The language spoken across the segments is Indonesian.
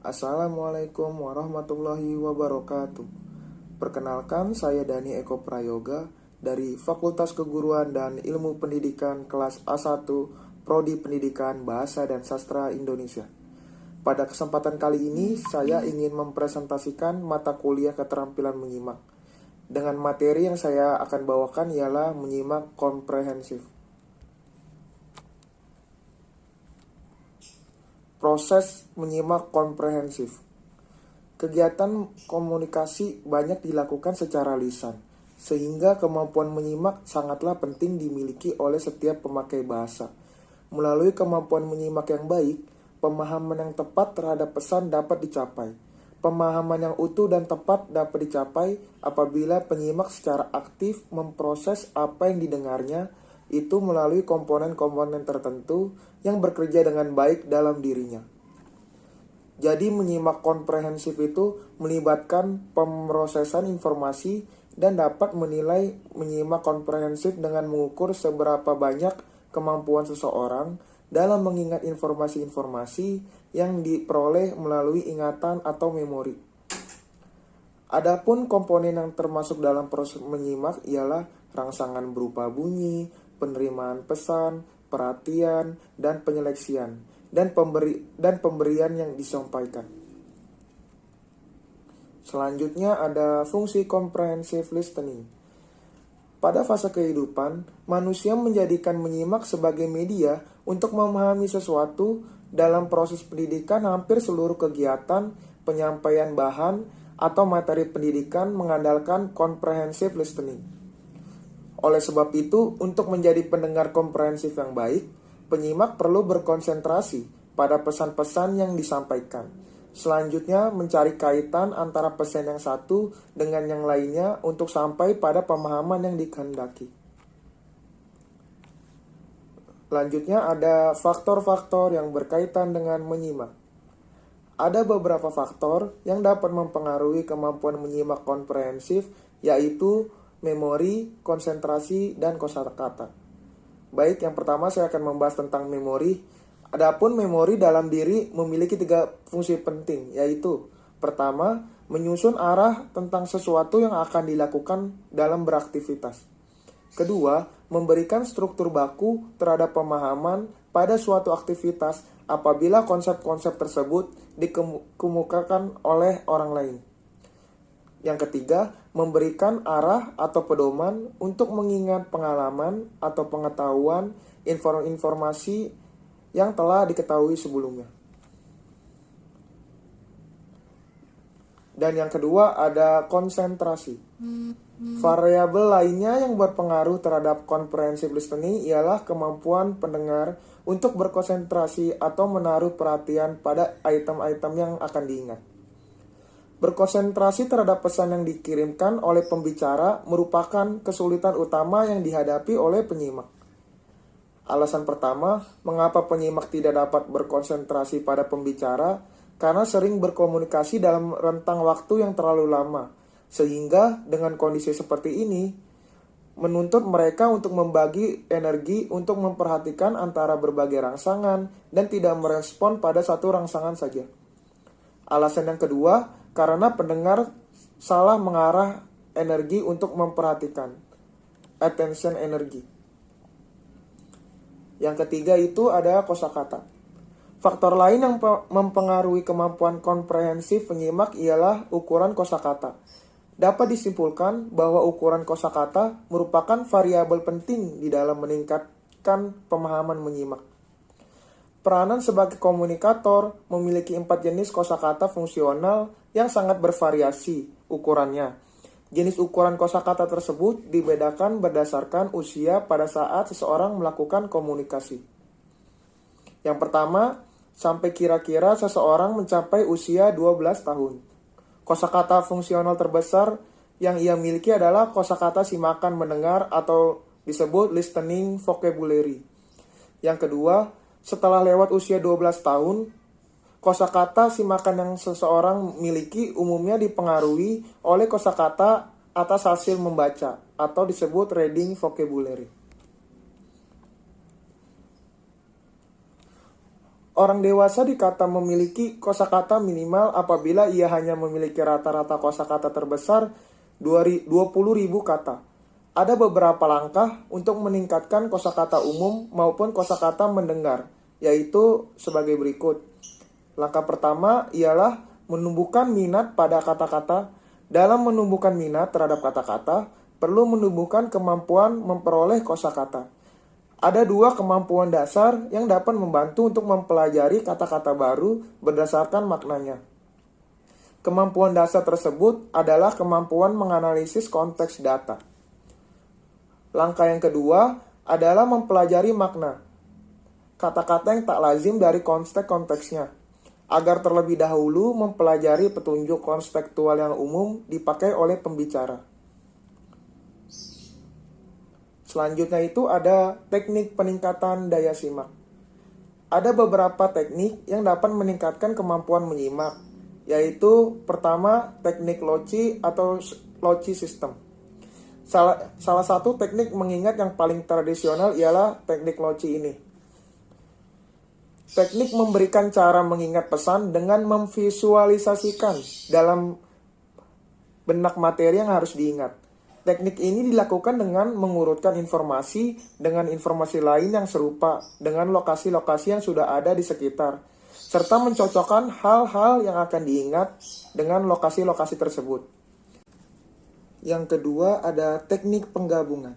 Assalamualaikum warahmatullahi wabarakatuh. Perkenalkan, saya Dani Eko Prayoga dari Fakultas Keguruan dan Ilmu Pendidikan kelas A1 Prodi Pendidikan Bahasa dan Sastra Indonesia. Pada kesempatan kali ini, saya ingin mempresentasikan mata kuliah keterampilan menyimak. Dengan materi yang saya akan bawakan ialah menyimak komprehensif. Proses menyimak komprehensif. Kegiatan komunikasi banyak dilakukan secara lisan, sehingga kemampuan menyimak sangatlah penting dimiliki oleh setiap pemakai bahasa. Melalui kemampuan menyimak yang baik, pemahaman yang tepat terhadap pesan dapat dicapai. Pemahaman yang utuh dan tepat dapat dicapai apabila penyimak secara aktif memproses apa yang didengarnya, itu melalui komponen-komponen tertentu yang bekerja dengan baik dalam dirinya. Jadi menyimak komprehensif itu melibatkan pemrosesan informasi dan dapat menilai menyimak komprehensif dengan mengukur seberapa banyak kemampuan seseorang dalam mengingat informasi-informasi yang diperoleh melalui ingatan atau memori. Adapun komponen yang termasuk dalam proses menyimak ialah rangsangan berupa bunyi, penerimaan pesan, perhatian, dan penyeleksian, dan pemberian yang disampaikan. Selanjutnya ada fungsi comprehensive listening. Pada fase kehidupan, manusia menjadikan menyimak sebagai media untuk memahami sesuatu. Dalam proses pendidikan, hampir seluruh kegiatan penyampaian bahan atau materi pendidikan mengandalkan comprehensive listening. Oleh sebab itu, untuk menjadi pendengar komprehensif yang baik, penyimak perlu berkonsentrasi pada pesan-pesan yang disampaikan. Selanjutnya, mencari kaitan antara pesan yang satu dengan yang lainnya untuk sampai pada pemahaman yang dikehendaki. Selanjutnya ada faktor-faktor yang berkaitan dengan menyimak. Ada beberapa faktor yang dapat mempengaruhi kemampuan menyimak komprehensif, yaitu memori, konsentrasi, dan kosakata. Baik, yang pertama saya akan membahas tentang memori. Adapun memori dalam diri memiliki 3 fungsi penting, yaitu pertama, menyusun arah tentang sesuatu yang akan dilakukan dalam beraktivitas. Kedua, memberikan struktur baku terhadap pemahaman pada suatu aktivitas apabila konsep-konsep tersebut dikemukakan oleh orang lain. Yang ketiga, memberikan arah atau pedoman untuk mengingat pengalaman atau pengetahuan informasi yang telah diketahui sebelumnya. Dan yang kedua ada konsentrasi. Variabel lainnya yang berpengaruh terhadap comprehensive listening ialah kemampuan pendengar untuk berkonsentrasi atau menaruh perhatian pada item-item yang akan diingat. Berkonsentrasi terhadap pesan yang dikirimkan oleh pembicara merupakan kesulitan utama yang dihadapi oleh penyimak. Alasan pertama, mengapa penyimak tidak dapat berkonsentrasi pada pembicara, karena sering berkomunikasi dalam rentang waktu yang terlalu lama, sehingga dengan kondisi seperti ini, menuntut mereka untuk membagi energi untuk memperhatikan antara berbagai rangsangan dan tidak merespon pada satu rangsangan saja. Alasan yang kedua, karena pendengar salah mengarah energi untuk memperhatikan. Attention energy. Yang ketiga itu ada kosakata. Faktor lain yang mempengaruhi kemampuan komprehensif penyimak ialah ukuran kosakata. Dapat disimpulkan bahwa ukuran kosakata merupakan variabel penting di dalam meningkatkan pemahaman menyimak. Peranan sebagai komunikator memiliki 4 jenis kosakata fungsional yang sangat bervariasi ukurannya. Jenis ukuran kosakata tersebut dibedakan berdasarkan usia pada saat seseorang melakukan komunikasi. Yang pertama, sampai kira-kira seseorang mencapai usia 12 tahun. Kosakata fungsional terbesar yang ia miliki adalah kosakata simakan mendengar atau disebut listening vocabulary. Yang kedua, setelah lewat usia 12 tahun, kosakata simakan yang seseorang miliki umumnya dipengaruhi oleh kosakata atas hasil membaca atau disebut reading vocabulary. Orang dewasa dikata memiliki kosakata minimal apabila ia hanya memiliki rata-rata kosakata terbesar 20.000 kata. Ada beberapa langkah untuk meningkatkan kosakata umum maupun kosakata mendengar, yaitu sebagai berikut. Langkah pertama ialah menumbuhkan minat pada kata-kata. Dalam menumbuhkan minat terhadap kata-kata, perlu menumbuhkan kemampuan memperoleh kosakata. Ada dua kemampuan dasar yang dapat membantu untuk mempelajari kata-kata baru berdasarkan maknanya. Kemampuan dasar tersebut adalah kemampuan menganalisis konteks data. Langkah yang kedua adalah mempelajari makna kata-kata yang tak lazim dari konteks-konteksnya, agar terlebih dahulu mempelajari petunjuk konstekstual yang umum dipakai oleh pembicara. Selanjutnya itu ada teknik peningkatan daya simak. Ada beberapa teknik yang dapat meningkatkan kemampuan menyimak, yaitu pertama teknik Loci atau Loci System. Salah satu teknik mengingat yang paling tradisional ialah teknik Loci ini. Teknik memberikan cara mengingat pesan dengan memvisualisasikan dalam benak materi yang harus diingat. Teknik ini dilakukan dengan mengurutkan informasi dengan informasi lain yang serupa dengan lokasi-lokasi yang sudah ada di sekitar, serta mencocokkan hal-hal yang akan diingat dengan lokasi-lokasi tersebut. Yang kedua ada teknik penggabungan.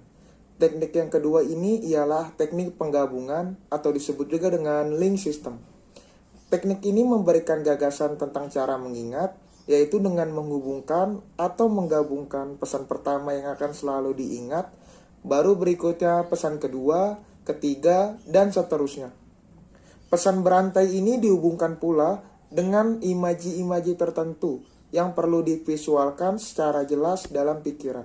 Teknik yang kedua ini ialah teknik penggabungan atau disebut juga dengan link system. Teknik ini memberikan gagasan tentang cara mengingat, yaitu dengan menghubungkan atau menggabungkan pesan pertama yang akan selalu diingat, baru berikutnya pesan kedua, ketiga, dan seterusnya. Pesan berantai ini dihubungkan pula dengan imaji-imaji tertentu yang perlu divisualkan secara jelas dalam pikiran.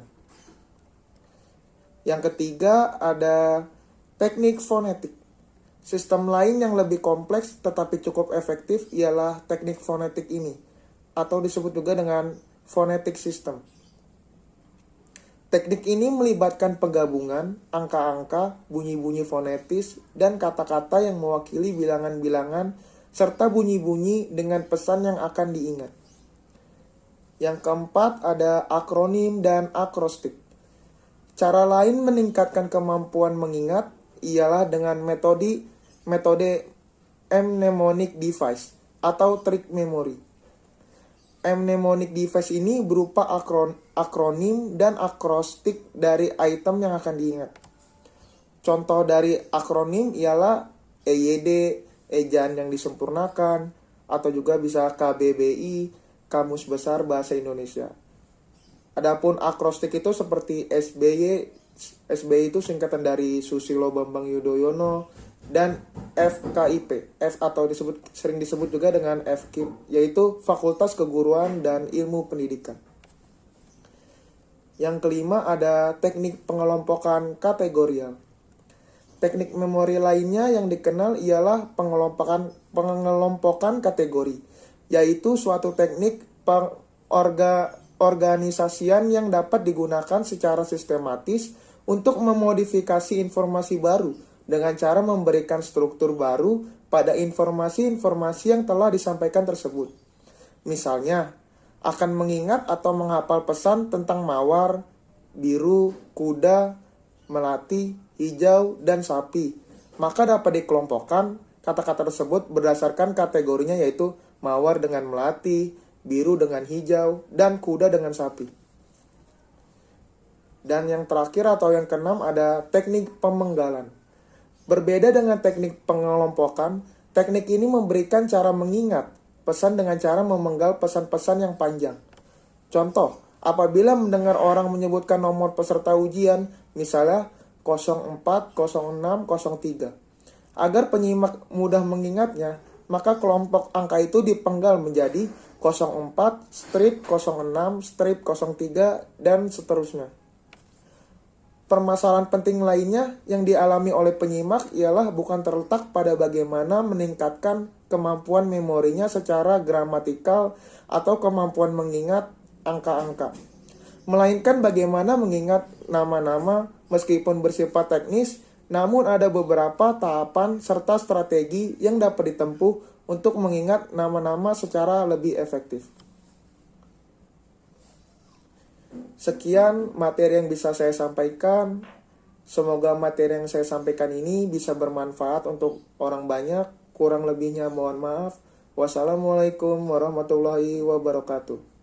Yang ketiga ada teknik fonetik. Sistem lain yang lebih kompleks tetapi cukup efektif ialah teknik fonetik ini, atau disebut juga dengan phonetic system. Teknik ini melibatkan penggabungan angka-angka, bunyi-bunyi fonetis, dan kata-kata yang mewakili bilangan-bilangan, serta bunyi-bunyi dengan pesan yang akan diingat. Yang keempat ada akronim dan akrostik. Cara lain meningkatkan kemampuan mengingat ialah dengan metode mnemonic device atau trik memori. Mnemonic device ini berupa akronim dan akrostik dari item yang akan diingat. Contoh dari akronim ialah EYD, ejaan yang disempurnakan, atau juga bisa KBBI, Kamus Besar Bahasa Indonesia. Adapun akrostik itu seperti SBY itu singkatan dari Susilo Bambang Yudhoyono, dan FKIP, atau sering disebut juga dengan FKIP, yaitu Fakultas Keguruan dan Ilmu Pendidikan. Yang kelima ada teknik pengelompokan kategorial. Teknik memori lainnya yang dikenal ialah pengelompokan kategori, yaitu suatu teknik organisasian yang dapat digunakan secara sistematis untuk memodifikasi informasi baru dengan cara memberikan struktur baru pada informasi-informasi yang telah disampaikan tersebut. Misalnya, akan mengingat atau menghafal pesan tentang mawar, biru, kuda, melati, hijau, dan sapi. Maka dapat dikelompokkan kata-kata tersebut berdasarkan kategorinya, yaitu mawar dengan melati, biru dengan hijau, dan kuda dengan sapi. Dan yang terakhir atau yang keenam ada teknik pemenggalan. Berbeda dengan teknik pengelompokan, teknik ini memberikan cara mengingat pesan dengan cara memenggal pesan-pesan yang panjang. Contoh, apabila mendengar orang menyebutkan nomor peserta ujian, misalnya 040603. Agar penyimak mudah mengingatnya, maka kelompok angka itu dipenggal menjadi 04-06-03 dan seterusnya. Permasalahan penting lainnya yang dialami oleh penyimak ialah bukan terletak pada bagaimana meningkatkan kemampuan memorinya secara gramatikal atau kemampuan mengingat angka-angka, melainkan bagaimana mengingat nama-nama meskipun bersifat teknis Namun ada beberapa tahapan serta strategi yang dapat ditempuh untuk mengingat nama-nama secara lebih efektif. Sekian materi yang bisa saya sampaikan. Semoga materi yang saya sampaikan ini bisa bermanfaat untuk orang banyak. Kurang lebihnya mohon maaf. Wassalamualaikum warahmatullahi wabarakatuh.